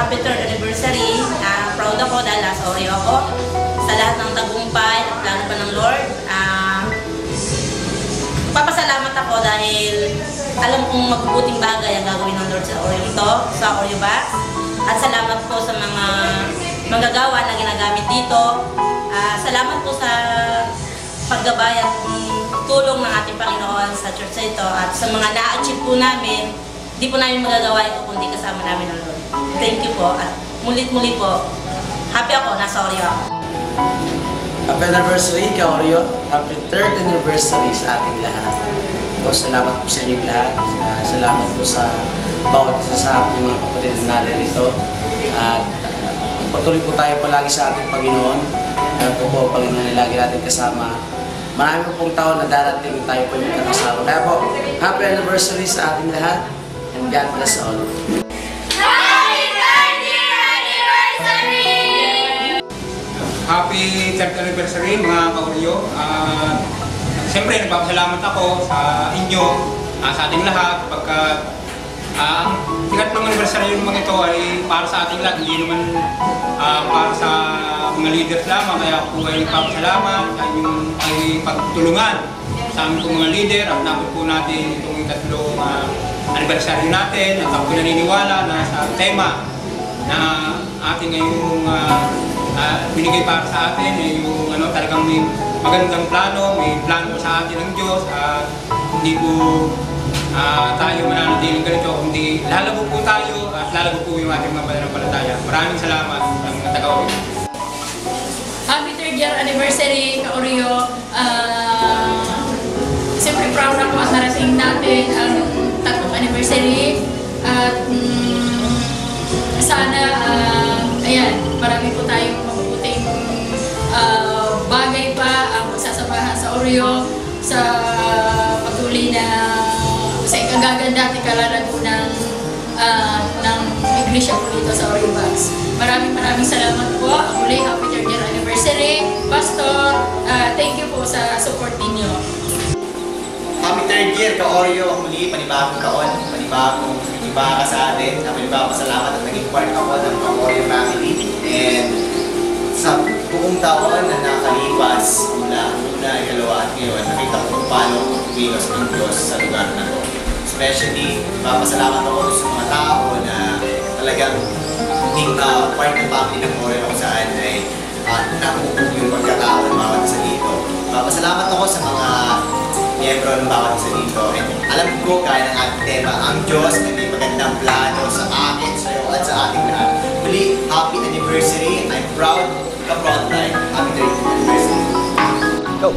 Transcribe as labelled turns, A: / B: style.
A: happy 3rd anniversary. Proud ako dahil nasa Oreo ako. Sa lahat ng tagumpay at plano pa ng Lord. Papasalamat ako dahil alam kong magbubuting bagay ang gagawin ng Lord sa Oreo to, sa Oreo Box. At salamat po sa mga manggagawa na ginagamit dito. Salamat po sa paggabay at tulong ng ating Panginoon sa church ito. At sa mga na-achieve po namin, di po namin magagawa ito kundi kasama namin ng Lord. Thank you po. At mulit-muli po, happy ako, nasa Oreo ako.
B: Happy anniversary ka, Oreo. Happy 3rd anniversary sa ating lahat. So, salamat po sa inyong lahat. Salamat po sa bawat isa sa ating mga kapatid na narito. At patuloy po tayo palagi sa ating Panginoon. At po, Panginoon, lagi natin kasama. Marami po pong taon na darating tayo po yung kasama. Kaya po, happy anniversary sa ating lahat. And God bless all.
C: Happy 3rd anniversary mga ka-Oreo. Siyempre nagpapasalamat ako sa inyo, sa ating lahat pagka ang tikat ng anniversary ng mga ito ay para sa ating lahat, hindi naman para sa mga leaders lamang. Kaya ako ay nagpapasalamat sa inyong ay pagtulungan sa aming mga leader at nabot po natin itong ikatlong anniversary natin. At ako naniniwala na sa tema na ating ngayong binigay para sa atin ay yung talagang may magandang plano, may plano sa atin ng Diyos at hindi po tayo mananatiling ganito, kundi lalago po tayo at lalago po yung ating mga pananampalataya. Maraming salamat sa mga taga-Oreo.
D: Happy 3rd year anniversary ka-Oreo. Siyempre proud ako at narating natin ang 3rd anniversary at sana ayan, marami po tayong mabuting bagay pa ang magsasamahan sa Oreo sa patuloy na sa ikagaganda at ikalalago ng iglesia po dito sa Oreo Box. Maraming salamat po. Muli, happy 3rd year anniversary. Pastor, thank you po sa support ninyo.
E: Happy 3rd year ka-Oreo. Muli, panibagong taon, panibagong iba ka sa atin. Panibagong pasalamat at naging part ako ng Oreo family. And sa buong taon na nakalipas mula ikalawa at ngayon, nakita ko kung paano kumilos ng Diyos sa lugar na ito. Especially, papasalamat ako sa mga tao na talagang hindi part ng family ng Oreo kung saan ay nakukuha yung pagkatao ng bawat isa dito. Papasalamat ako sa mga miyembro ng bawat isa dito. And alam ko, kaya ng ating tema, ang Diyos na may magandang plano sa akin, sa iyo, at sa ating lahat. Muli, happy anniversary. I'm proud, ka-proud tayo. Happy 3rd anniversary. Go!